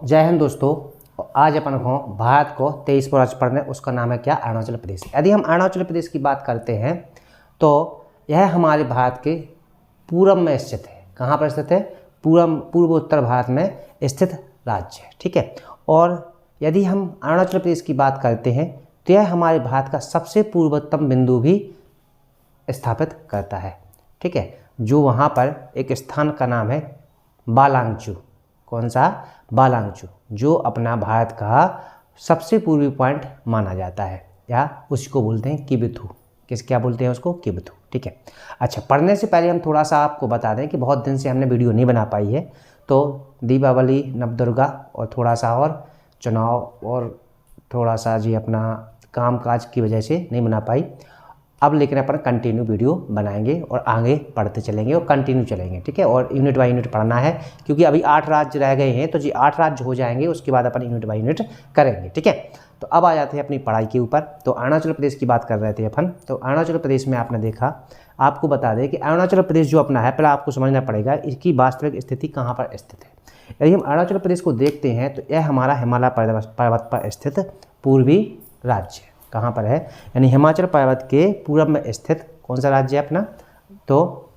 जय हिंद दोस्तों। आज अपन को भारत को 23 राज्य पढ़ने, उसका नाम है क्या? अरुणाचल प्रदेश। यदि हम अरुणाचल प्रदेश की बात करते हैं तो यह हमारे भारत के पूरब में स्थित है। कहाँ पर स्थित है? पूर्व उत्तर भारत में स्थित राज्य है, ठीक है। और यदि हम अरुणाचल प्रदेश की बात करते हैं तो यह हमारे भारत का सबसे पूर्वोत्तम बिंदु भी स्थापित करता है, ठीक है। जो वहाँ पर एक स्थान का नाम है बालांगचू। कौन सा? बालांगचू, जो अपना भारत का सबसे पूर्वी पॉइंट माना जाता है, या उसको बोलते हैं किबिथू। क्या बोलते हैं उसको? किबिथू, ठीक है। अच्छा, पढ़ने से पहले हम थोड़ा सा आपको बता दें कि बहुत दिन से हमने वीडियो नहीं बना पाई है, तो दीपावली, नवदुर्गा और थोड़ा सा और चुनाव और थोड़ा सा जी अपना काम काज की वजह से नहीं बना पाई। अब लेकिन अपन कंटिन्यू वीडियो बनाएंगे और आगे पढ़ते चलेंगे और कंटिन्यू चलेंगे, ठीक है। और यूनिट बाय यूनिट पढ़ना है, क्योंकि अभी 8 राज्य रह गए हैं, तो जी 8 राज्य हो जाएंगे, उसके बाद अपन यूनिट बाय यूनिट करेंगे, ठीक है। तो अब आ जाते हैं अपनी पढ़ाई के ऊपर। तो अरुणाचल प्रदेश की बात कर रहे थे अपन। तो अरुणाचल प्रदेश में आपने देखा, आपको बता दें कि अरुणाचल प्रदेश जो अपना है, पहले आपको समझना पड़ेगा इसकी वास्तविक स्थिति कहाँ पर स्थित है। यदि हम अरुणाचल प्रदेश को देखते हैं तो यह हमारा हिमालय पर्वत पर स्थित पूर्वी राज्य है। कहाँ पर है? यानी हिमाचल पर्वत के पूर्व में स्थित कौन सा राज्य है अपना? तो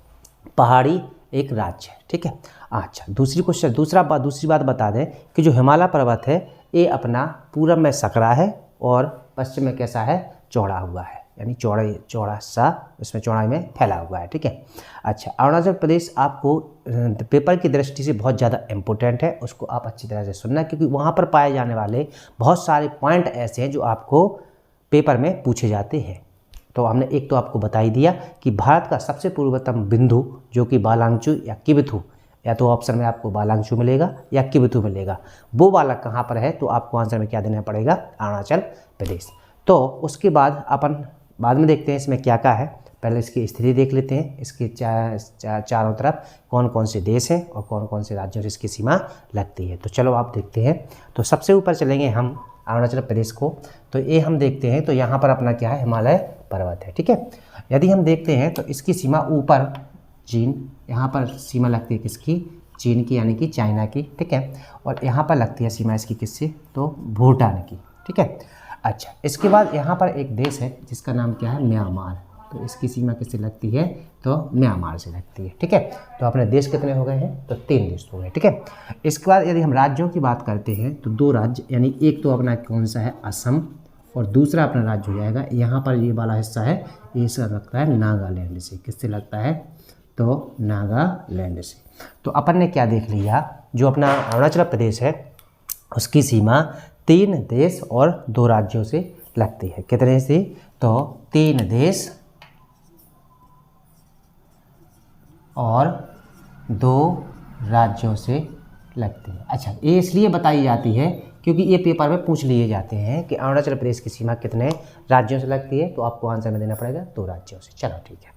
पहाड़ी एक राज्य है, ठीक है। अच्छा, दूसरी बात बता दें कि जो हिमालय पर्वत है ये अपना पूर्व में सकरा है और पश्चिम में कैसा है? चौड़ा हुआ है, यानी चौड़ा सा इसमें चौड़ाई में फैला हुआ है, ठीक है। अच्छा, अरुणाचल प्रदेश आपको पेपर की दृष्टि से बहुत ज़्यादा इम्पोर्टेंट है, उसको आप अच्छी तरह से सुनना, क्योंकि वहाँ पर पाए जाने वाले बहुत सारे पॉइंट ऐसे हैं जो आपको पेपर में पूछे जाते हैं। तो हमने एक तो आपको बता ही दिया कि भारत का सबसे पूर्वतम बिंदु जो कि बालांगचू या किबिथू, या तो ऑप्शन में आपको बालांगचू मिलेगा या किबिथू मिलेगा, वो वाला कहाँ पर है? तो आपको आंसर में क्या देना पड़ेगा? अरुणाचल प्रदेश। तो उसके बाद अपन बाद में देखते हैं इसमें क्या क्या है। पहले इसकी स्थिति देख लेते हैं, इसके चारों तरफ कौन कौन से देश हैं और कौन कौन से राज्यों से इसकी सीमा लगती है। तो चलो आप देखते हैं। तो सबसे ऊपर चलेंगे हम अरुणाचल प्रदेश को, तो ये हम देखते हैं तो यहाँ पर अपना क्या है? हिमालय पर्वत है, ठीक है। यदि हम देखते हैं तो इसकी सीमा ऊपर चीन, यहाँ पर सीमा लगती है किसकी? चीन की, यानी कि चाइना की, ठीक है। और यहाँ पर लगती है सीमा इसकी किससे? तो भूटान की, ठीक है। अच्छा, इसके बाद यहाँ पर एक देश है जिसका नाम क्या है? म्यांमार। तो इसकी सीमा किससे लगती है? तो म्यांमार से लगती है, ठीक है। तो अपने देश कितने हो गए हैं? तो 3 देश हो गए, ठीक है। इसके बाद यदि हम राज्यों की बात करते हैं तो 2 राज्य, यानी एक तो अपना कौन सा है? असम, और दूसरा अपना राज्य हो जाएगा यहाँ पर ये वाला हिस्सा है, ये सब लगता है नागालैंड से। किससे लगता है? तो नागालैंड से। तो अपन ने क्या देख लिया, जो अपना अरुणाचल प्रदेश है उसकी सीमा 3 देश और 2 राज्यों से लगती है। कितने से? तो 3 देश और 2 राज्यों से लगती है। अच्छा, ये इसलिए बताई जाती है क्योंकि ये पेपर में पूछ लिए जाते हैं कि अरुणाचल प्रदेश की सीमा कितने राज्यों से लगती है, तो आपको आंसर में देना पड़ेगा 2 राज्यों से। चलो ठीक है।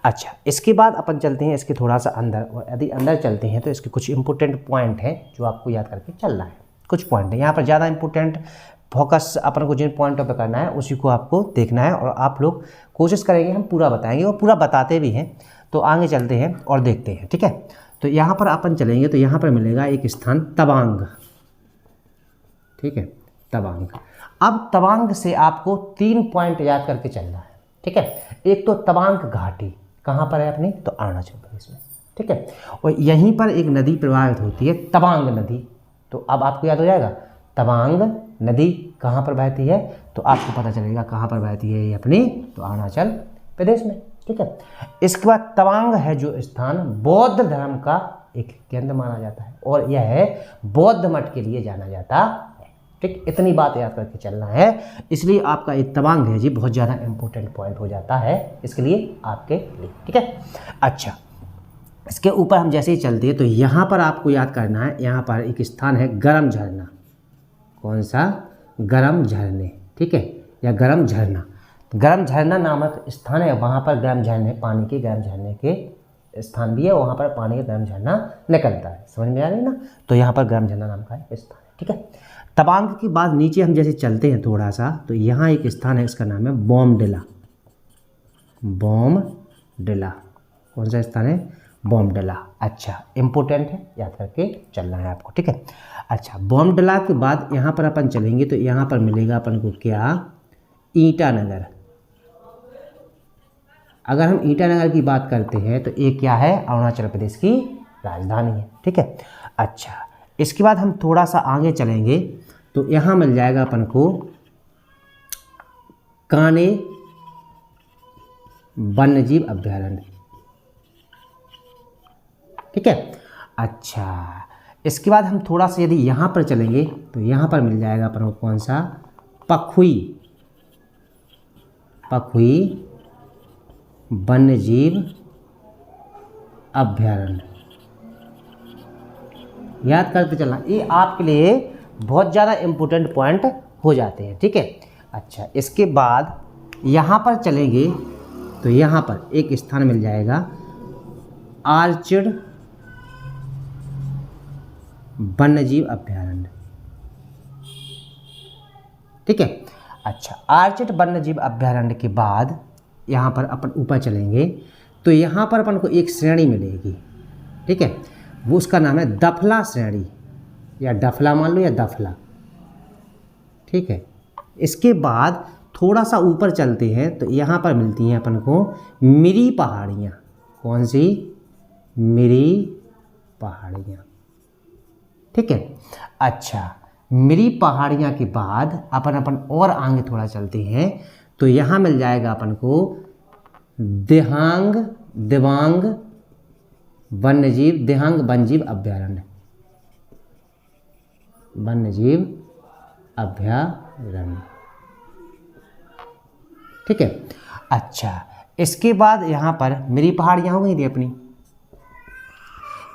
अच्छा, इसके बाद अपन चलते हैं इसके थोड़ा सा अंदर, और यदि अंदर चलते हैं तो इसके कुछ इंपॉर्टेंट पॉइंट हैं जो आपको याद करके चलना है। कुछ पॉइंट है यहाँ पर ज़्यादा इंपॉर्टेंट, फोकस अपन को जिन पॉइंटों पर करना है उसी को आपको देखना है, और आप लोग कोशिश करेंगे, हम पूरा बताएंगे और पूरा बताते भी हैं। तो आगे चलते हैं और देखते हैं, ठीक है। तो यहाँ पर अपन चलेंगे तो यहाँ पर मिलेगा एक स्थान तवांग, ठीक है, तवांग। अब तवांग से आपको 3 पॉइंट याद करके चलना है, ठीक है। एक तो तवांग घाटी कहाँ पर है अपनी? तो अरुणाचल प्रदेश में, ठीक है। और यहीं पर एक नदी प्रवाहित होती है, तवांग नदी। तो अब आपको याद हो जाएगा तवांग नदी कहाँ पर बहती है, तो आपको पता चलेगा कहाँ पर बहती है ये अपनी, तो अरुणाचल प्रदेश में, ठीक है। इसके बाद तवांग है जो स्थान बौद्ध धर्म का एक केंद्र माना जाता है, और यह है बौद्ध मठ के लिए जाना जाता है, ठीक। इतनी बात याद करके चलना है, इसलिए आपका ये तवांग है जी बहुत ज़्यादा इंपॉर्टेंट पॉइंट हो जाता है इसके लिए, आपके लिए, ठीक है। अच्छा, इसके ऊपर हम जैसे ही चलते हैं तो यहाँ पर आपको याद करना है, यहाँ पर एक स्थान है गरम झरना। कौन सा? गरम झरने, ठीक है, या गरम झरना। गरम झरना नामक स्थान है, वहाँ पर गरम झरने, पानी के गरम झरने के स्थान भी है, वहाँ पर पानी का गरम झरना निकलता है। समझ में आ रही है ना? तो यहाँ पर गरम झरना नाम का है स्थान है, ठीक है। तवांग के बाद नीचे हम जैसे चलते हैं थोड़ा सा, तो यहाँ एक स्थान है, इसका नाम है बॉमडिला। बॉमडिला कौन सा स्थान है? बॉम्बडला। अच्छा, इम्पोर्टेंट है, याद करके चलना है आपको, ठीक है। अच्छा, बॉम्बडला के बाद यहाँ पर अपन चलेंगे तो यहाँ पर मिलेगा अपन को क्या, ईटानगर। अगर हम ईटानगर की बात करते हैं तो ये क्या है, अरुणाचल प्रदेश की राजधानी है, ठीक है। अच्छा, इसके बाद हम थोड़ा सा आगे चलेंगे तो यहाँ मिल जाएगा अपन को कान्हे वन्यजीव अभ्यारण्य, ठीक है। अच्छा, इसके बाद हम थोड़ा सा यदि यहाँ पर चलेंगे तो यहाँ पर मिल जाएगा अपन को कौन सा, पखुई वन्यजीव अभ्यारण्य। याद करते चलना, ये आपके लिए बहुत ज़्यादा इम्पोर्टेंट पॉइंट हो जाते हैं, ठीक है। अच्छा, इसके बाद यहाँ पर चलेंगे तो यहाँ पर एक स्थान मिल जाएगा आर्चिड वन्यजीव अभ्यारण्य, ठीक है। अच्छा, आर्चिड वन्यजीव अभ्यारण्य के बाद यहाँ पर अपन ऊपर चलेंगे तो यहाँ पर अपन को एक श्रेणी मिलेगी, ठीक है। वो उसका नाम है दफला श्रेणी, या डफला मान लो या दफला, ठीक है। इसके बाद थोड़ा सा ऊपर चलते हैं तो यहाँ पर मिलती हैं अपन को मिरी पहाड़ियाँ। कौन सी, मिरी पहाड़ियाँ, ठीक है। अच्छा, मिरी पहाड़ियाँ के बाद अपन और आगे थोड़ा चलते हैं तो यहाँ मिल जाएगा अपन को दिबांग वन्यजीव अभ्यारण्य, ठीक है। अच्छा, इसके बाद यहाँ पर मिरी पहाड़ियाँ हो गई थी अपनी,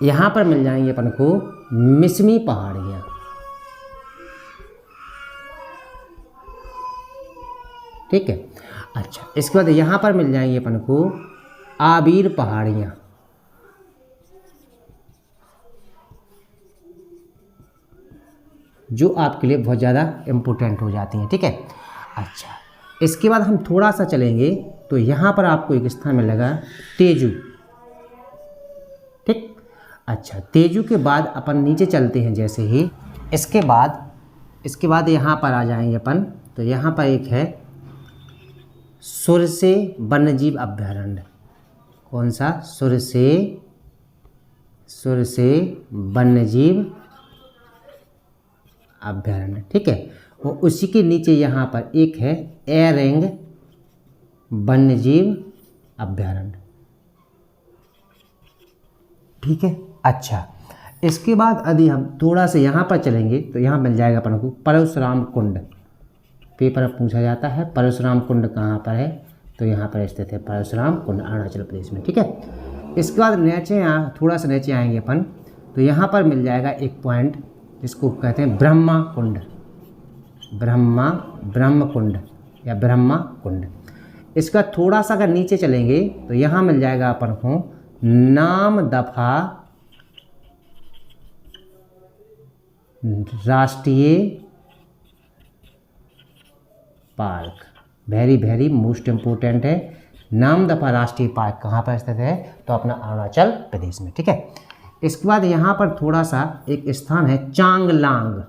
यहाँ पर मिल जाएंगे अपन को मिसमी पहाड़ियाँ, ठीक है। अच्छा, इसके बाद यहाँ पर मिल जाएंगे अपन को आबिर पहाड़ियाँ, जो आपके लिए बहुत ज़्यादा इम्पोर्टेंट हो जाती हैं, ठीक है। अच्छा, इसके बाद हम थोड़ा सा चलेंगे तो यहाँ पर आपको एक स्थान मिलेगा तेजू, ठीक। अच्छा, तेजू के बाद अपन नीचे चलते हैं जैसे ही, इसके बाद यहाँ पर आ जाएंगे अपन तो यहाँ पर एक है सुरसे वन्यजीव अभ्यारण्य। कौन सा, सुरसे वन्यजीव अभ्यारण्य, ठीक है। और उसी के नीचे यहाँ पर एक है एरेंग वन्यजीव अभ्यारण्य, ठीक है। अच्छा, इसके बाद यदि हम थोड़ा सा यहाँ पर चलेंगे तो यहाँ मिल जाएगा अपन को परशुराम कुंड। पेपर में पूछा जाता है परशुराम कुंड कहाँ पर है, तो यहाँ पर स्थित है परशुराम कुंड, अरुणाचल प्रदेश में, ठीक है। इसके बाद नीचे थोड़ा सा नीचे आएंगे अपन तो यहाँ पर मिल जाएगा एक पॉइंट जिसको कहते हैं ब्रह्मा कुंड या ब्रह्मा कुंड। इसका थोड़ा सा अगर नीचे चलेंगे तो यहाँ मिल जाएगा अपन को नामदफा राष्ट्रीय पार्क, वेरी मोस्ट इम्पोर्टेंट है। नामदफा राष्ट्रीय पार्क कहाँ पर स्थित है, तो अपना अरुणाचल प्रदेश में, ठीक है। इसके बाद यहाँ पर थोड़ा सा एक स्थान है चांगलांग,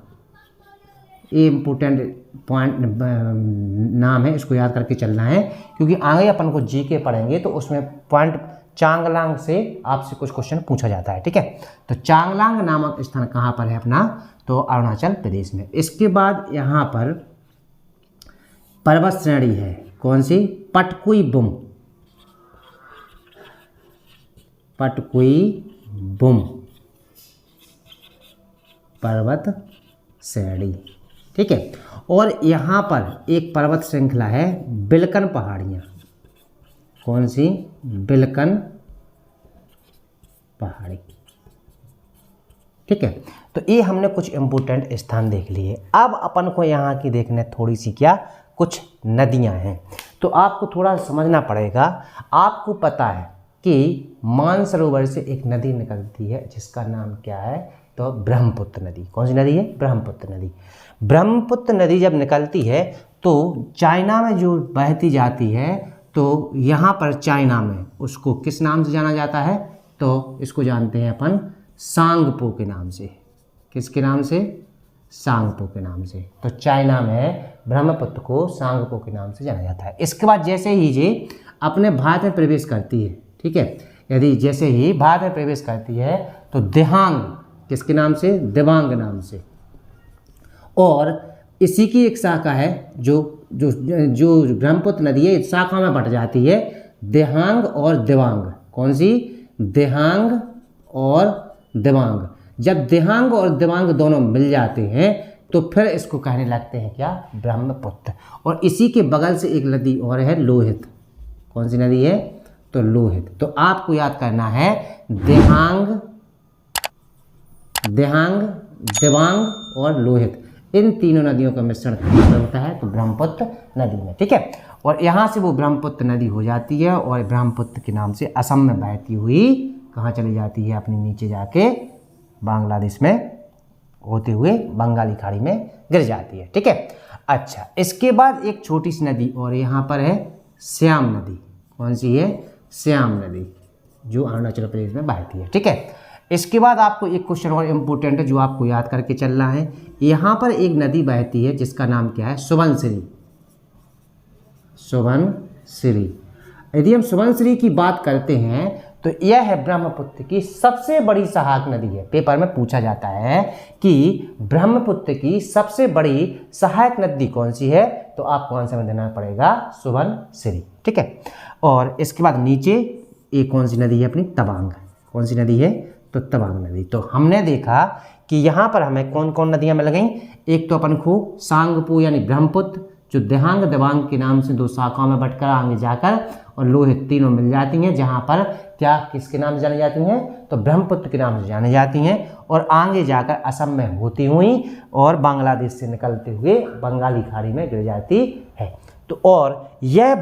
ये इम्पोर्टेंट पॉइंट नाम है, इसको याद करके चलना है क्योंकि आगे अपन को जीके पढ़ेंगे तो उसमें पॉइंट चांगलांग से आपसे कुछ क्वेश्चन पूछा जाता है, ठीक है। तो चांगलांग नामक स्थान कहाँ पर है अपना, तो अरुणाचल प्रदेश में। इसके बाद यहाँ पर पर्वत श्रेणी है, कौन सी, पटकुई बुम पर्वत श्रेणी, ठीक है। और यहाँ पर एक पर्वत श्रृंखला है बिलकन पहाड़ियाँ, कौन सी, बिलकन पहाड़ी, ठीक है। तो ये हमने कुछ इम्पोर्टेंट स्थान देख लिए। अब अपन को यहाँ की देखने थोड़ी सी क्या, कुछ नदियाँ हैं, तो आपको थोड़ा समझना पड़ेगा। आपको पता है कि मानसरोवर से एक नदी निकलती है जिसका नाम क्या है, तो ब्रह्मपुत्र नदी। कौन सी नदी है, ब्रह्मपुत्र नदी। ब्रह्मपुत्र नदी जब निकलती है तो चाइना में जो बहती जाती है, तो यहाँ पर चाइना में उसको किस नाम से जाना जाता है, तो इसको जानते हैं अपन सांगपो के नाम से। किसके नाम से? सांगपो के नाम से। तो चाइना में ब्रह्मपुत्र को सांगपो के नाम से जाना जाता है। इसके बाद जैसे ही ये अपने भारत में प्रवेश करती है, ठीक है, यदि जैसे ही भारत में प्रवेश करती है तो दिहांग, किसके नाम से? दिबांग नाम से। और इसी की एक शाखा है जो जो जो ब्रह्मपुत्र नदी है शाखा में बट जाती है, दिहांग और दिबांग। कौन सी? दिहांग और दिबांग। जब दिहांग और दिबांग दोनों मिल जाते हैं तो फिर इसको कहने लगते हैं क्या? ब्रह्मपुत्र। और इसी के बगल से एक नदी और है, लोहित। कौन सी नदी है? तो लोहित। तो आपको याद करना है दिहांग, दिबांग और लोहित, इन तीनों नदियों का मिश्रण होता है तो ब्रह्मपुत्र नदी में, ठीक है। और यहाँ से वो ब्रह्मपुत्र नदी हो जाती है और ब्रह्मपुत्र के नाम से असम में बहती हुई कहाँ चली जाती है? अपनी नीचे जाके बांग्लादेश में होते हुए बंगाली खाड़ी में गिर जाती है, ठीक है। अच्छा, इसके बाद एक छोटी सी नदी और यहाँ पर है श्याम नदी। कौन सी है? श्याम नदी, जो अरुणाचल प्रदेश में बहती है, ठीक है। इसके बाद आपको एक क्वेश्चन और इम्पोर्टेंट है जो आपको याद करके चलना है। यहाँ पर एक नदी बहती है जिसका नाम क्या है? सुबनसिरी। सुबनसिरी। यदि हम सुबनसिरी की बात करते हैं तो यह है ब्रह्मपुत्र की सबसे बड़ी सहायक नदी है। पेपर में पूछा जाता है कि ब्रह्मपुत्र की सबसे बड़ी सहायक नदी कौन सी है? तो आपको आंसर में देना पड़ेगा सुबनसिरी, ठीक है। और इसके बाद नीचे एक कौन सी नदी है? अपनी तवांग। कौन सी नदी है? तो तवांग नदी। तो हमने देखा कि यहाँ पर हमें कौन कौन नदियाँ मिल गई। एक तो अपन को सांगपो यानी ब्रह्मपुत्र, जो दिहांग दिबांग के नाम से दो शाखाओं में बटकर आगे जाकर और लोहित, तीनों मिल जाती हैं, जहाँ पर क्या किसके नाम से जानी जाती हैं? तो ब्रह्मपुत्र के नाम से जानी जाती हैं। और आगे जाकर असम में होती हुई और बांग्लादेश से निकलते हुए बंगाली खाड़ी में गिर जाती है। तो और यह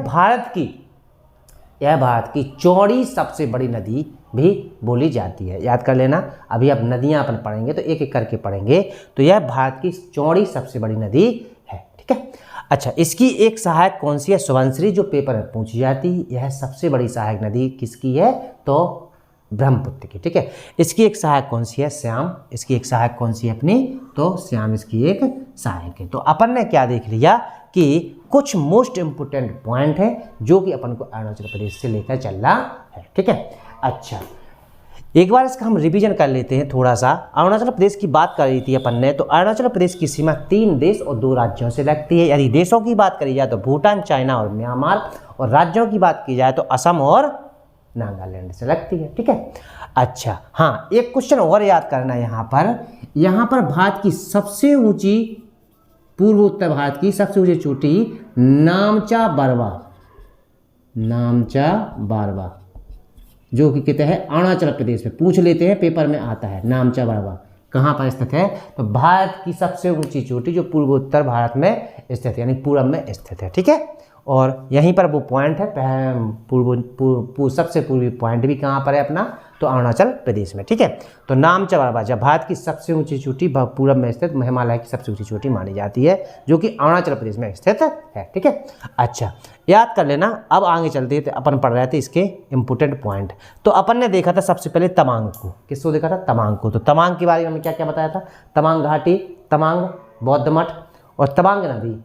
भारत की चौड़ी सबसे बड़ी नदी भी बोली जाती है। याद कर लेना, अभी अब नदियां अपन पढ़ेंगे तो एक एक करके पढ़ेंगे। तो यह भारत की चौड़ी सबसे बड़ी नदी है, ठीक है। अच्छा, इसकी एक सहायक कौन सी है? सुबनसिरी, जो पेपर में पूछी जाती है। यह सबसे बड़ी सहायक नदी किसकी है? तो ब्रह्मपुत्र की, ठीक है। इसकी एक सहायक कौन सी है? श्याम। इसकी एक सहायक कौन सी है अपनी? तो श्याम इसकी एक सहायक है। तो अपन ने क्या देख लिया कि कुछ मोस्ट इंपोर्टेंट पॉइंट है जो कि अपन को अरुणाचल प्रदेश से लेकर चलना है, ठीक है। अच्छा, एक बार इसका हम रिवीजन कर लेते हैं थोड़ा सा। अरुणाचल प्रदेश की बात कर रही थी अपन ने, तो अरुणाचल प्रदेश की सीमा 3 देश और 2 राज्यों से लगती है। यदि देशों की बात करी जाए तो भूटान, चाइना और म्यांमार, और राज्यों की बात की जाए तो असम और नागालैंड से लगती है, ठीक है। अच्छा, हाँ, एक क्वेश्चन और याद करना है यहाँ पर भारत की सबसे ऊंची, पूर्व उत्तर भारत की सबसे ऊंची चोटी नामचा बारवा, जो कि कहते हैं अरुणाचल प्रदेश में। पूछ लेते हैं, पेपर में आता है नामचा बारवा कहाँ पर स्थित है? तो भारत की सबसे ऊंची चोटी जो पूर्व उत्तर भारत में स्थित है, यानी पूरब में स्थित है, ठीक है। और यहीं पर वो पॉइंट है, सबसे पूर्वी पॉइंट भी कहाँ पर है अपना? तो अरुणाचल प्रदेश में, ठीक है। तो नामचा बारवा जब भारत की सबसे ऊंची चोटी पूरब में स्थित हिमालय की सबसे ऊंची चोटी मानी जाती है, जो कि अरुणाचल प्रदेश में स्थित है, ठीक है। अच्छा, याद कर लेना। अब आगे चलते थे, अपन पढ़ रहे थे इसके इंपोर्टेंट पॉइंट। तो अपन ने देखा था सबसे पहले तवांग को। किसको देखा था? तवांग को। तो तवांग के बारे में हमें क्या क्या बताया था? तवांग घाटी, तवांग बौद्ध मठ और तवांग नदी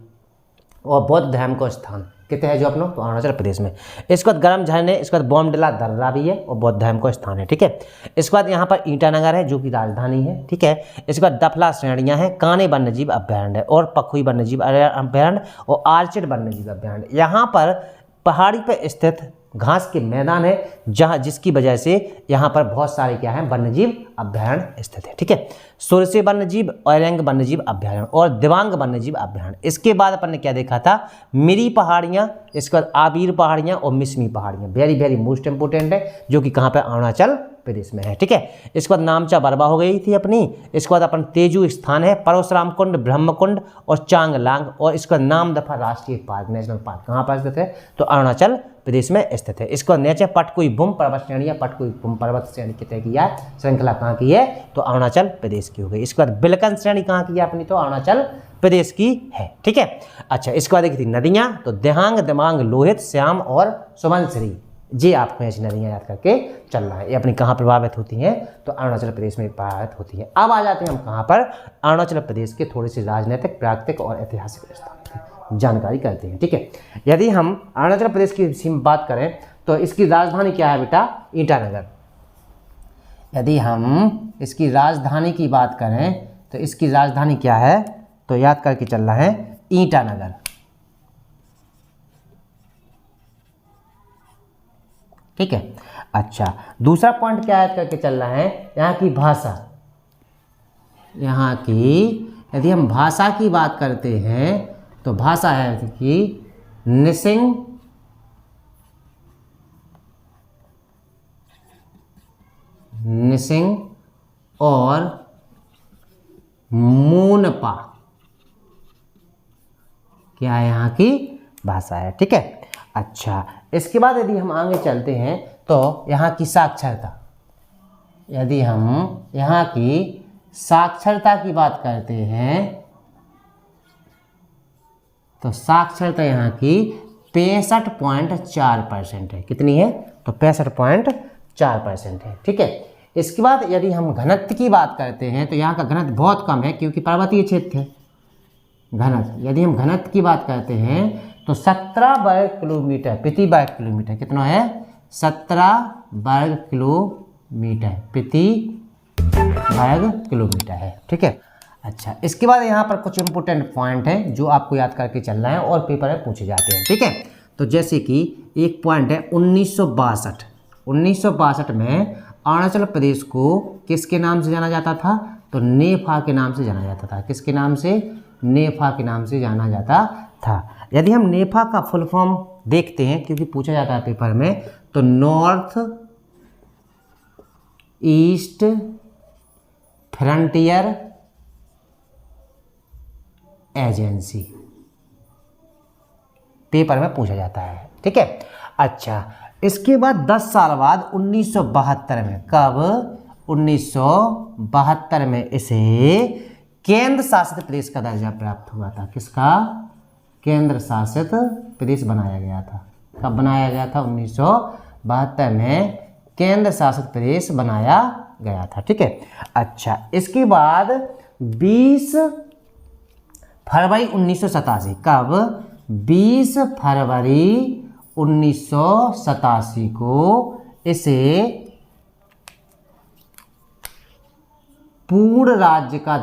और बौद्ध धर्म का स्थान कहते हैं जो अपनों, तो अरुणाचल प्रदेश में। इसके बाद गर्म झरने, इसके बाद बोमडिला दर्रा भी है और बौद्ध धर्म का स्थान है, ठीक है। इसके बाद यहाँ पर ईटानगर है जो कि राजधानी है, ठीक है। इसके बाद दफला श्रेणियाँ हैं, काने वन्यजीव अभ्यारण्य और पखुई वन्यजीव अभ्यारण्य और आर्चिड वन्यजीव अभ्यारण्य। यहाँ पर पहाड़ी पर स्थित घास के मैदान है, जहाँ जिसकी वजह से यहाँ पर बहुत सारे क्या हैं? वन्यजीव अभ्यारण्य स्थित है, ठीक है। सुरसे वन्यजीव, ओरेंग वन्यजीव अभ्यारण्य और दिबांग वन्यजीव अभ्यारण्य। इसके बाद अपन ने क्या देखा था? मिरी पहाड़ियाँ, इसके बाद आबिर पहाड़ियाँ और मिसमी पहाड़ियाँ। वेरी वेरी मोस्ट इंपोर्टेंट है, जो कि कहाँ पर? अरुणाचल प्रदेश में है, ठीक है। इसके बाद नामचा बारवा हो गई थी अपनी। इसके बाद अपन तेजू स्थान है, परशुराम कुंड, ब्रह्मकुंड और चांगलांग। और इसका नामदफा राष्ट्रीय पार्क, नेशनल पार्क कहाँ पर स्थित है? तो अरुणाचल प्रदेश में स्थित है। इसको नीचे पटकुई बुम पर्वत श्रेणी या पटकुई बुम पर्वत श्रेणी की तय किया श्रृंखला कहाँ की है? तो अरुणाचल प्रदेश की हो गई। इसके बाद बिलकन श्रेणी कहाँ की है अपनी? तो अरुणाचल प्रदेश की है, ठीक है। अच्छा, इसके बाद देखी थी नदियाँ, तो दिहांग, दिबांग, लोहित, श्याम और सुबनसिरी। जी आपको ऐसी नदियाँ याद करके चलना है। ये अपनी कहाँ प्रभावित होती हैं, तो अरुणाचल प्रदेश में प्रभावित होती हैं। अब आ जाते हैं हम कहाँ पर, अरुणाचल प्रदेश के थोड़ी सी राजनीतिक, प्राकृतिक और ऐतिहासिक स्थान की जानकारी करते हैं। ठीक है, यदि हम अरुणाचल प्रदेश की बात करें तो इसकी राजधानी क्या है बेटा, ईटानगर। यदि हम इसकी राजधानी की बात करें तो इसकी राजधानी क्या है, तो याद करके चलना है ईटानगर। ठीक है, अच्छा दूसरा पॉइंट क्या याद करके चलना है, यहाँ की भाषा। यहाँ की यदि हम भाषा की बात करते हैं तो भाषा है कि निसिंग और मोनपा क्या है, यहाँ की भाषा है। ठीक है, अच्छा इसके बाद यदि हम आगे चलते हैं तो यहाँ की साक्षरता। यदि हम यहाँ की साक्षरता की बात करते हैं तो साक्षरता यहाँ की 65.4% है। कितनी है, तो 65.4% है। ठीक है, इसके बाद यदि हम घनत्व की बात करते हैं तो यहाँ का घनत्व बहुत कम है क्योंकि पर्वतीय क्षेत्र है। घनत्व यदि हम घनत्व की बात करते हैं तो 17 वर्ग किलोमीटर प्रति वर्ग किलोमीटर। कितना है, 17 वर्ग किलोमीटर प्रति वर्ग किलोमीटर है। ठीक है, अच्छा इसके बाद यहाँ पर कुछ इंपोर्टेंट पॉइंट हैं जो आपको याद करके चलना है और पेपर में पूछे जाते हैं। ठीक है, तो जैसे कि एक पॉइंट है 1962 में अरुणाचल प्रदेश को किसके नाम से जाना जाता था, तो नेफा के नाम से जाना जाता था। किसके नाम से, नेफा के नाम से जाना जाता था। यदि हम नेफा का फुल फॉर्म देखते हैं क्योंकि पूछा जाता है पेपर में, तो north east frontier agency, paper में पूछा जाता है। ठीक है, अच्छा इसके बाद 10 साल बाद 1972 में, कब, 1972 में इसे केंद्र शासित प्रदेश का दर्जा प्राप्त हुआ था। किसका, केंद्र शासित प्रदेश बनाया गया था। कब बनाया गया था, 1972 में केंद्र शासित प्रदेश बनाया गया था। ठीक है, अच्छा इसके बाद 20 फरवरी 1987, कब, 20 फरवरी 1987 को इसे पूर्ण राज्य का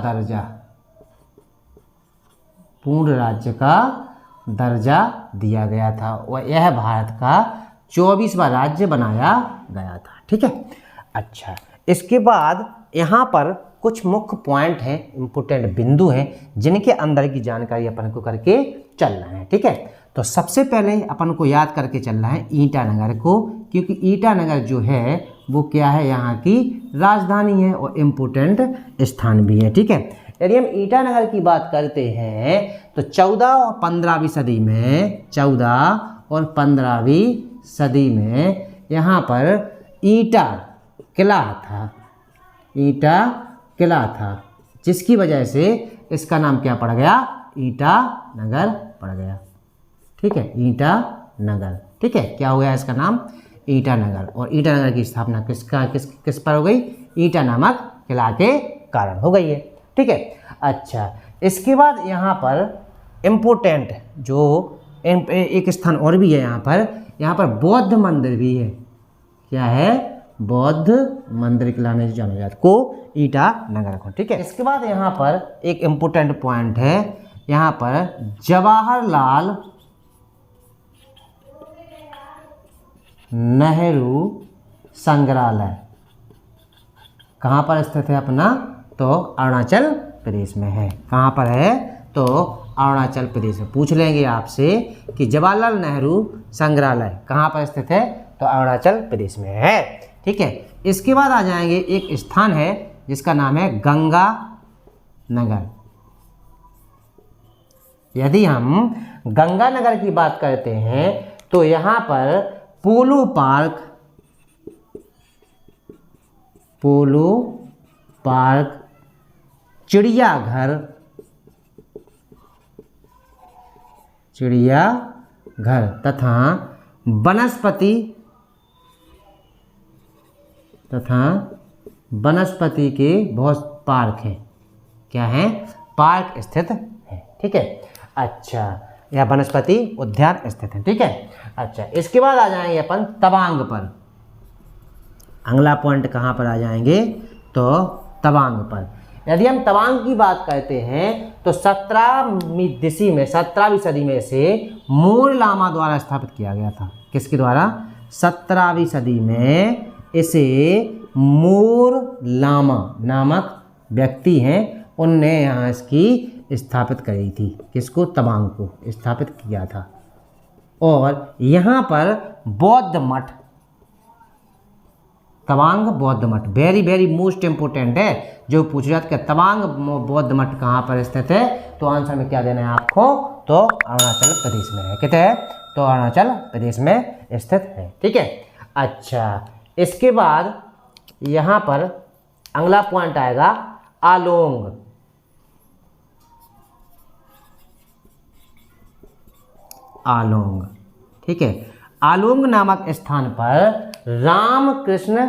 दर्जा दिया गया था और यह भारत का 24वां राज्य बनाया गया था। ठीक है, अच्छा इसके बाद यहाँ पर कुछ मुख्य पॉइंट हैं, इंपोर्टेंट बिंदु हैं जिनके अंदर की जानकारी अपन को करके चलना है। ठीक है, तो सबसे पहले अपन को याद करके चलना है ईटानगर को, क्योंकि ईटानगर जो है वो क्या है, यहाँ की राजधानी है और इम्पोर्टेंट स्थान भी है। ठीक है, यदि हम ईटानगर की बात करते हैं तो 14 और 15वीं सदी में, 14 और 15वीं सदी में यहाँ पर ईटा किला था, जिसकी वजह से इसका नाम क्या पड़ गया, ईटानगर पड़ गया। ठीक है, ईटानगर। ठीक है, क्या हो गया इसका नाम, ईटानगर। और ईटानगर की स्थापना किस पर हो गई, ईटा नामक किला के कारण हो गई है। ठीक है, अच्छा इसके बाद यहाँ पर इम्पोर्टेंट जो एक स्थान और भी है, यहाँ पर बौद्ध मंदिर भी है। क्या है, बौद्ध मंदिर के नाम से जाना जाता को ईटानगर को। ठीक है, इसके बाद यहाँ पर एक इम्पोर्टेंट पॉइंट है, यहाँ पर जवाहरलाल नेहरू संग्रहालय कहाँ पर स्थित है अपना, तो अरुणाचल प्रदेश में है। कहाँ पर है, तो अरुणाचल प्रदेश में। पूछ लेंगे आपसे कि जवाहरलाल नेहरू संग्रहालय कहाँ पर स्थित है, तो अरुणाचल प्रदेश में है। ठीक है, इसके बाद आ जाएंगे, एक स्थान है जिसका नाम है गंगा नगर। यदि हम गंगानगर की बात करते हैं तो यहाँ पर पोलो पार्क, चिड़ियाघर तथा वनस्पति तथा वनस्पति के बहुत पार्क हैं। क्या हैं? पार्क स्थित है। ठीक है। अच्छा, यह वनस्पति उद्यान स्थित है। ठीक है। अच्छा, इसके बाद आ जाएंगे अपन तवांग पर। अगला पॉइंट कहाँ पर आ जाएंगे? तो तवांग पर। यदि हम तवांग की बात करते हैं तो 17वीं सदी में से मूर लामा द्वारा स्थापित किया गया था। किसके द्वारा? 17वीं सदी में इसे मूर लामा नामक व्यक्ति हैं, उनने यहाँ इसकी स्थापित करी थी। किसको? तवांग को स्थापित किया था। और यहाँ पर बौद्ध मठ, तवांग बौद्ध मठ वेरी वेरी मोस्ट इंपोर्टेंट है। जो पूछ रहा था कि तवांग बौद्ध मठ कहाँ पर स्थित है, तो आंसर में क्या देना है आपको? तो अरुणाचल प्रदेश में है। कितने है? तो अरुणाचल प्रदेश में स्थित है। ठीक है। अच्छा, इसके बाद यहाँ पर अगला पॉइंट आएगा आलोंग। आलोंग। ठीक है। आलोंग नामक स्थान पर रामकृष्ण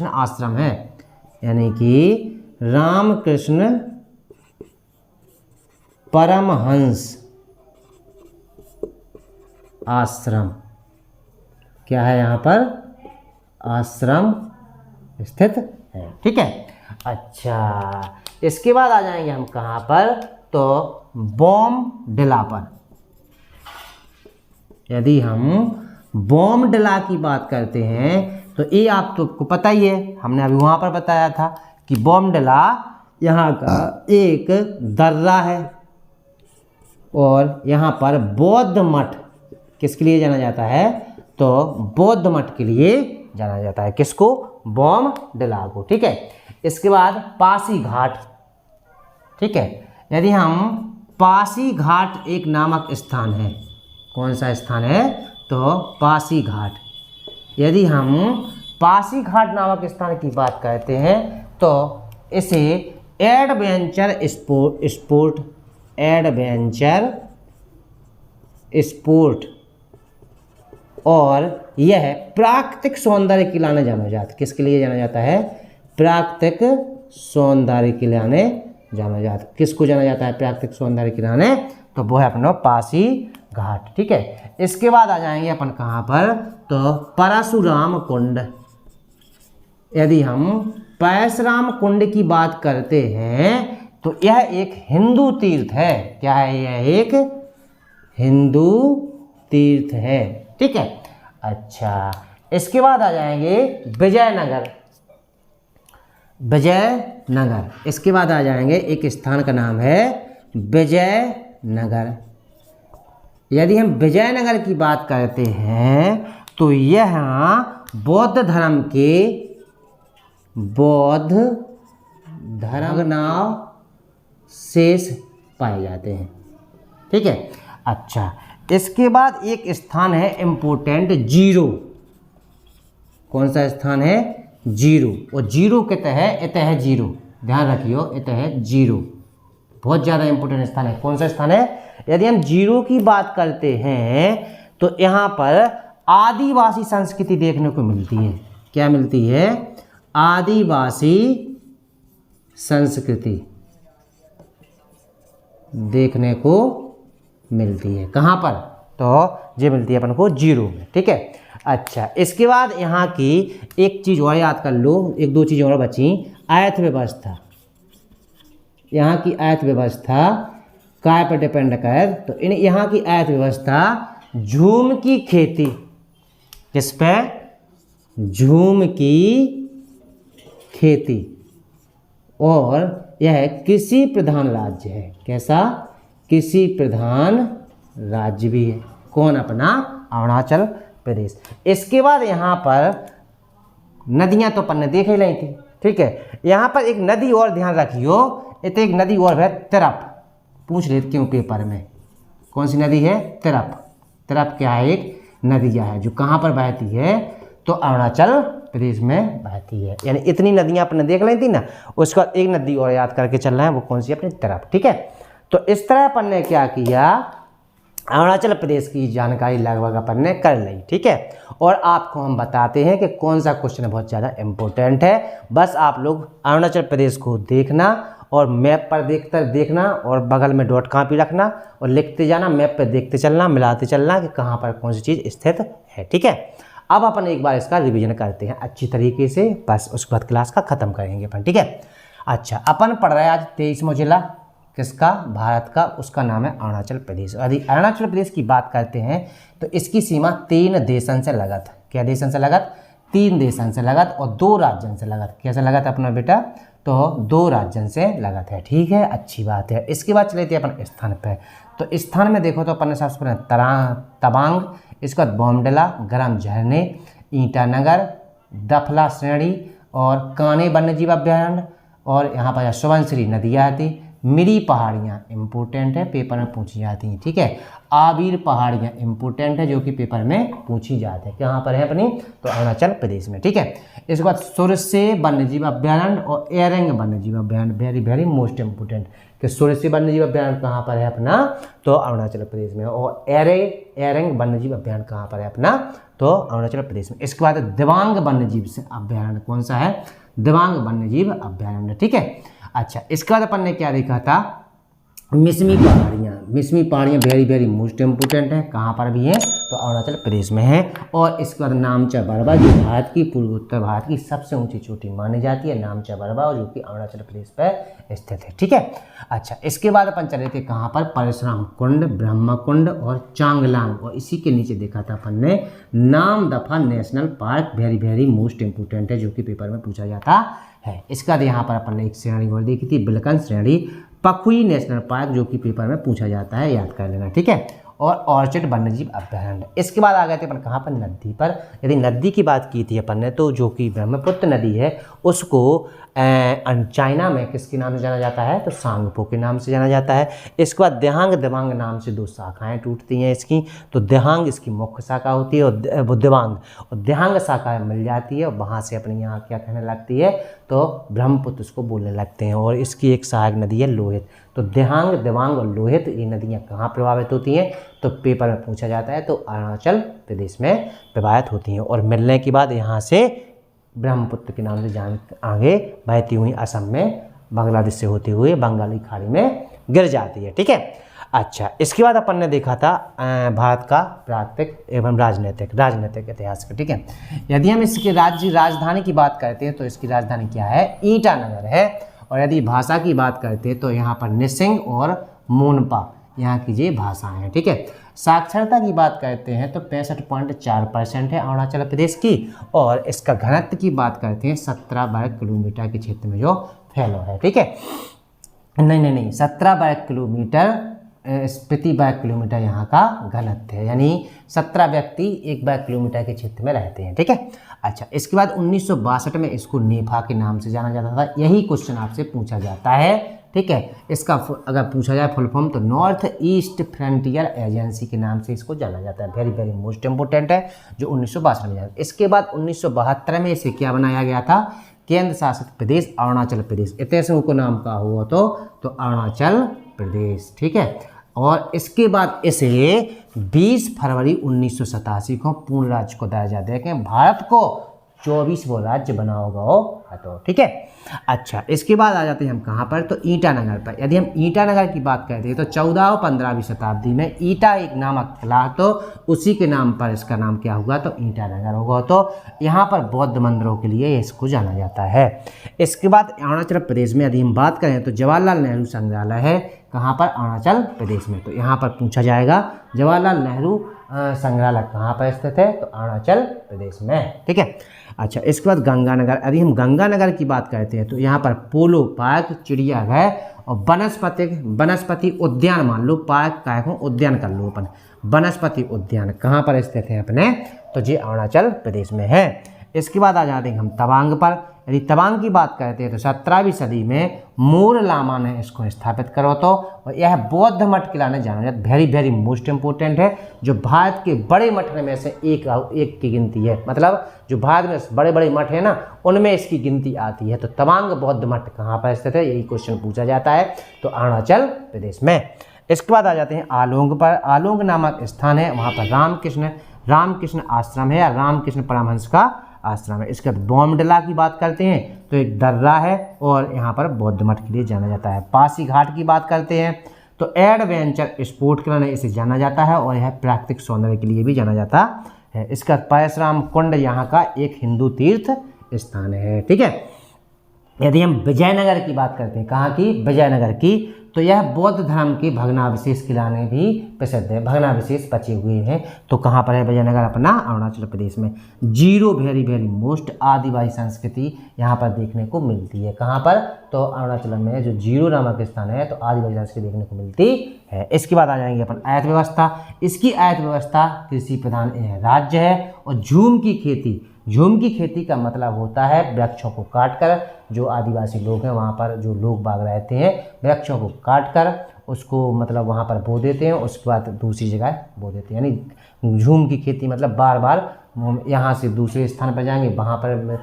आश्रम है। यानी कि रामकृष्ण परमहंस आश्रम क्या है? यहाँ पर आश्रम स्थित है। ठीक है। अच्छा, इसके बाद आ जाएंगे हम कहाँ पर? तो बॉमडिला पर। यदि हम बॉमडिला की बात करते हैं तो ये आप तो को पता ही है, हमने अभी वहाँ पर बताया था कि बॉमडिला यहाँ का एक दर्रा है। और यहाँ पर बौद्ध मठ किसके लिए जाना जाता है? तो बौद्ध मठ के लिए जाना जाता है। किसको? बॉमडिला को। ठीक है। इसके बाद पासी घाट। ठीक है। यदि हम पासी घाट एक नामक स्थान है। कौन सा स्थान है? तो पासी घाट। यदि हम पासी घाट नामक स्थान की बात करते हैं तो इसे एडवेंचर स्पोर्ट और यह प्राकृतिक सौंदर्य के लिए जाना जाता है। किसके लिए जाना जाता है? प्राकृतिक सौंदर्य के लिए जाना जाता है। किसको जाना जाता है प्राकृतिक सौंदर्य के लिए? तो वो है अपना पासी घाट। ठीक है। इसके बाद आ जाएंगे अपन कहाँ पर? तो परशुराम कुंड। यदि हम परशुराम कुंड की बात करते हैं तो यह एक हिंदू तीर्थ है। क्या है? यह एक हिंदू तीर्थ है। ठीक है। अच्छा, इसके बाद आ जाएंगे विजयनगर। इसके बाद आ जाएंगे एक स्थान का नाम है विजयनगर। यदि हम विजयनगर की बात करते हैं तो यह बौद्ध धर्म शेष पाए जाते हैं। ठीक है। अच्छा, इसके बाद एक स्थान है इम्पोर्टेंट, जीरो। कौन सा स्थान है? जीरो। और जीरो कहते हैं इतः है जीरो। ध्यान रखियो, इतः है जीरो। बहुत ज़्यादा इंपॉर्टेंट स्थान है। कौन सा स्थान है? यदि हम जीरो की बात करते हैं तो यहाँ पर आदिवासी संस्कृति देखने को मिलती है। क्या मिलती है? आदिवासी संस्कृति देखने को मिलती है। कहाँ पर? तो ये मिलती है अपन को जीरो में। ठीक है। अच्छा, इसके बाद यहाँ की एक चीज़ और याद कर लो, एक दो चीज़ और बची। आयत व्यवस्था। यहाँ की आयत व्यवस्था काय पर डिपेंड कर? तो यहाँ की आयत व्यवस्था झूम की खेती। किस पे? झूम की खेती। और यह कृषि प्रधान राज्य है। कैसा? कृषि प्रधान राज्य भी है। कौन? अपना अरुणाचल प्रदेश। इसके बाद यहाँ पर नदियाँ तो अपन ने देख ही ली थी। ठीक है। यहाँ पर एक नदी और ध्यान रखियो, इतने एक नदी और है तिरप। पूछ लेते क्यों पेपर में। कौन सी नदी है? तिरप। तिरप क्या है? एक नदियाँ है जो कहाँ पर बहती है? तो अरुणाचल प्रदेश में बहती है। यानी इतनी नदियाँ अपने देख ली थी ना, उसका एक नदी और याद करके चल रहे हैं। वो कौन सी? अपनी तिरप। ठीक है। तो इस तरह अपन ने क्या किया, अरुणाचल प्रदेश की जानकारी लगभग अपन ने कर ली, ठीक है। और आपको हम बताते हैं कि कौन सा क्वेश्चन बहुत ज़्यादा इम्पोर्टेंट है। बस आप लोग अरुणाचल प्रदेश को देखना और मैप पर देखना और बगल में डॉट कॉपी रखना और लिखते जाना, मैप पर देखते चलना, मिलाते चलना कि कहाँ पर कौन सी चीज़ स्थित है, ठीक है। अब अपन एक बार इसका रिवीजन करते हैं अच्छी तरीके से, बस उसके बाद क्लास का ख़त्म करेंगे अपन, ठीक है। अच्छा, अपन पढ़ रहे हैं आज 23वां जिला किसका, भारत का, उसका नाम है अरुणाचल प्रदेश। यदि अरुणाचल प्रदेश की बात करते हैं तो इसकी सीमा 3 देशन से लगत, क्या देशन से लगत, 3 देशन से लगत और 2 राज्यों से लगत। कैसे लगत अपना बेटा, तो 2 राज्यों से लगत है, ठीक है, अच्छी बात है। इसके बाद चले थे अपन स्थान पे, तो स्थान में देखो तो अपन ने सबसे पहले तवांग, इसके बाद बोमडिला, गरम झरने, ईटानगर, दफला श्रेणी और काने वन्यजीव अभ्यारण्य, और यहाँ पर सुबनसिरी नदी आती, मिरी पहाड़ियाँ इंपॉर्टेंट है, पेपर में पूछी जाती हैं, ठीक है। आबिर पहाड़ियाँ इंपॉर्टेंट है, जो कि पेपर में पूछी जाती है, कहाँ पर है अपनी, तो अरुणाचल प्रदेश में, ठीक है। इसके बाद सुरसे वन्यजीव अभ्यारण्य और एरेंग वन्यजीव अभ्यारण्य, वेरी वेरी मोस्ट इंपोर्टेंट, कि सुरसे वन्यजीव अभ्यारण्य कहाँ पर है अपना, तो अरुणाचल प्रदेश में, और एरेंग वन्यजीव अभ्यारण्य कहाँ पर है अपना, तो अरुणाचल प्रदेश में। इसके बाद दिबांग वन्यजीव से अभ्यारण्य कौन सा है, दिबांग वन्यजीव अभ्यारण्य, ठीक है। अच्छा, इसके बाद अपन ने क्या देखा था, मिसमी पहाड़ियाँ वेरी वेरी मोस्ट इंपोर्टेंट है, कहाँ पर भी है, तो अरुणाचल प्रदेश में है। और इसके बाद नामचा बरवा, जो भारत की पूर्वोत्तर भारत की सबसे ऊंची चोटी मानी जाती है, नामचा बरवा, और जो कि अरुणाचल प्रदेश पर स्थित है, ठीक है। अच्छा, इसके बाद अपन चले थे कहाँ पर, परशुराम कुंड, ब्रह्म कुंड और चांगलांग, और इसी के नीचे देखा था अपन ने Namdapha national park, very very most important है, जो कि पेपर में पूछा जाता है। इसके बाद यहाँ पर अपन ने एक श्रेणी और देखी थी, बिलकन श्रेणी, पखुई नेशनल पार्क, जो कि पेपर में पूछा जाता है, याद कर लेना, ठीक है। और ऑर्चिड वन्यजीव अभ्यारण्य। इसके बाद आ गए थे अपन कहाँ पर, नदी पर। यदि नदी की बात की थी अपन ने, तो जो कि ब्रह्मपुत्र नदी है उसको चाइना में किसके नाम से जाना जाता है, तो सांगपो के नाम से जाना जाता है। इसके बाद देहांग दिबांग नाम से 2 शाखाएं टूटती हैं इसकी, तो देहांग इसकी मुख्य शाखा होती है और वो दिबांग, और देहांग शाखा मिल जाती है और वहाँ से अपने यहाँ क्या कहने लगती है, तो ब्रह्मपुत्र उसको बोलने लगते हैं। और इसकी एक सहायक नदी है लोहित। तो देहांग, दिबांग और लोहित, ये नदियाँ कहाँ प्रभावित होती हैं, तो पेपर में पूछा जाता है, तो अरुणाचल प्रदेश में प्रभावित होती हैं। और मिलने के बाद यहाँ से ब्रह्मपुत्र के नाम से आगे बहती हुई असम में बांग्लादेश से होती हुई बंगाली खाड़ी में गिर जाती है, ठीक है। अच्छा, इसके बाद अपन ने देखा था भारत का प्राकृतिक एवं राजनीतिक इतिहास का, ठीक है। यदि हम इसके राजधानी की बात करते हैं तो इसकी राजधानी क्या है, ईटानगर है। और यदि भाषा की बात करते हैं तो यहाँ पर निसिंग और मोनपा यहाँ की ये भाषाएं हैं, ठीक है। साक्षरता की बात करते हैं तो 65.4% है अरुणाचल प्रदेश की। और इसका घनत्व की बात करते हैं 17 वर्ग किलोमीटर के क्षेत्र में जो फैला है, ठीक है। नहीं 17 वर्ग किलोमीटर प्रति वर्ग किलोमीटर यहाँ का घनत्व है, यानी 17 व्यक्ति 1 वर्ग किलोमीटर के क्षेत्र में रहते हैं, ठीक है। अच्छा, इसके बाद 1962 में इसको नेफा के नाम से जाना जाता था। यही क्वेश्चन आपसे पूछा जाता है, ठीक है। इसका अगर पूछा जाए फुल फॉर्म तो नॉर्थ ईस्ट फ्रंटियर एजेंसी के नाम से इसको जाना जाता है, वेरी वेरी मोस्ट इंपोर्टेंट है, जो 1962 में जाना। इसके बाद 1972 में इसे क्या बनाया गया था, केंद्र शासित प्रदेश अरुणाचल प्रदेश। इतने से उनको नाम का हुआ तो अरुणाचल प्रदेश, ठीक है। और इसके बाद इसे 20 फरवरी 1987 को पूर्ण राज्य को दर्जा देके भारत को 24वां राज्य बनाओगा तो, ठीक है। अच्छा, इसके बाद आ जाते हैं हम कहाँ पर, तो ईटानगर पर। यदि हम ईटानगर की बात करते हैं तो 14 और 15वीं शताब्दी में ईटा एक नामक किला, तो उसी के नाम पर इसका नाम क्या होगा, तो ईटानगर होगा। तो यहाँ पर बौद्ध मंदिरों के लिए इसको जाना जाता है। इसके बाद अरुणाचल प्रदेश में यदि हम बात करें तो जवाहरलाल नेहरू संग्रहालय है, कहाँ पर, अरुणाचल प्रदेश में। तो यहाँ पर पूछा जाएगा जवाहरलाल नेहरू संग्रहालय कहाँ पर स्थित है, तो अरुणाचल प्रदेश में, ठीक है। अच्छा, इसके बाद गंगानगर। यदि हम गंगानगर की बात करते हैं तो यहाँ पर पोलो पार्क, चिड़ियाघर और वनस्पति उद्यान, मान लो पार्क का उद्यान कर लो अपन, वनस्पति उद्यान कहाँ पर स्थित है अपने, तो ये अरुणाचल प्रदेश में है। इसके बाद आ जाते हैं हम तवांग पर। यदि तवांग की बात करते हैं तो 17वीं सदी में मूर लामा ने इसको स्थापित करो तो, और यह बौद्ध मठ किला ने जाना जाता, वेरी वेरी मोस्ट इंपोर्टेंट है, जो भारत के बड़े मठ में से एक की गिनती है। मतलब जो भारत में बड़े बड़े मठ है ना, उनमें इसकी गिनती आती है। तो तवांग बौद्ध मठ कहाँ पर स्थित है, यही क्वेश्चन पूछा जाता है, तो अरुणाचल प्रदेश में। इसके बाद आ जाते हैं आलोंग पर। आलोंग नामक स्थान है, वहाँ पर रामकृष्ण आश्रम है या रामकृष्ण परमहंस का आश्रम है। इसके बाद बोमडिला की बात करते हैं तो एक दर्रा है और यहाँ पर बौद्ध मठ के लिए जाना जाता है। पासी घाट की बात करते हैं तो एडवेंचर स्पोर्ट के लिए इसे जाना जाता है और यह प्राकृतिक सौंदर्य के लिए भी जाना जाता है। इसका परशुराम कुंड यहाँ का एक हिंदू तीर्थ स्थान है। ठीक है, यदि हम विजयनगर की बात करते हैं, कहाँ की, विजयनगर की, तो यह बौद्ध धर्म के भग्नावशेष किलाने भी प्रसिद्ध है, भग्नावशेष बचे हुए हैं। तो कहाँ पर है विजयनगर, अपना अरुणाचल प्रदेश में। जीरो वेरी वेरी मोस्ट आदिवासी संस्कृति यहाँ पर देखने को मिलती है। कहाँ पर, तो अरुणाचल में जो जीरो नामक स्थान है तो आदिवासी संस्कृति देखने को मिलती है। इसके बाद आ जाएंगे अपन अर्थव्यवस्था। इसकी अर्थव्यवस्था कृषि प्रधान राज्य है और झूम की खेती का मतलब होता है वृक्षों को काटकर, जो आदिवासी लोग हैं वहाँ पर जो लोग बाग रहते हैं वृक्षों को काटकर उसको मतलब वहाँ पर बो देते हैं, उसके बाद दूसरी जगह बो देते हैं। यानी झूम की खेती मतलब बार बार यहाँ से दूसरे स्थान पर जाएंगे, वहाँ पर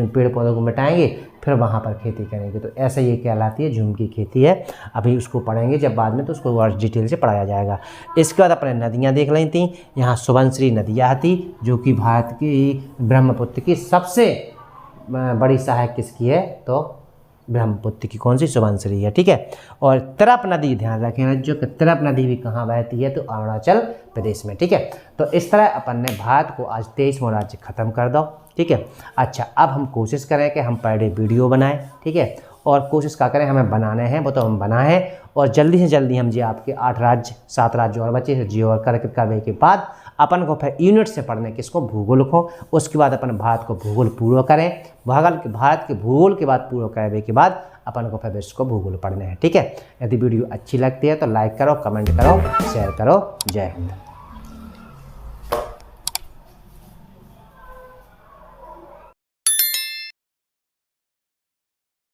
पेड़ पौधों को मिटाएंगे, फिर वहाँ पर खेती करेंगे। तो ऐसा ये कहलाती है झूम की खेती है। अभी उसको पढ़ेंगे जब बाद में, तो उसको और डिटेल से पढ़ाया जाएगा। इसके बाद अपने नदियाँ देख ली थी। यहाँ सुबनसिरी नदियाँ थी, जो कि भारत की ब्रह्मपुत्र की सबसे बड़ी सहायक किसकी है, तो ब्रह्मपुत्र की कौन सी, सुबनसिरी है। ठीक है, और तिरप नदी ध्यान रखें, जो कि तिरप नदी भी कहाँ बहती है, तो अरुणाचल प्रदेश में। ठीक है, तो इस तरह अपन ने भारत को आज 23वां राज्य खत्म कर दो। ठीक है, अच्छा अब हम कोशिश करें कि हम पर डे वीडियो बनाएं। ठीक है, और कोशिश क्या करें, हमें बनाने हैं वो तो हम बनाएं, और जल्दी से जल्दी हम जी आपके 7 राज्य और बचे जी और करने के बाद अपन को फिर यूनिट से पढ़ने किसको, भूगोल को। उसके बाद अपन भारत को भूगोल पूरा करें, भारत के भूगोल के बाद पूरा करने के बाद अपन को फिर विश्व को भूगोल पढ़ने हैं। ठीक है, यदि वीडियो अच्छी लगती है तो लाइक करो, कमेंट करो, शेयर करो। जय हिंद।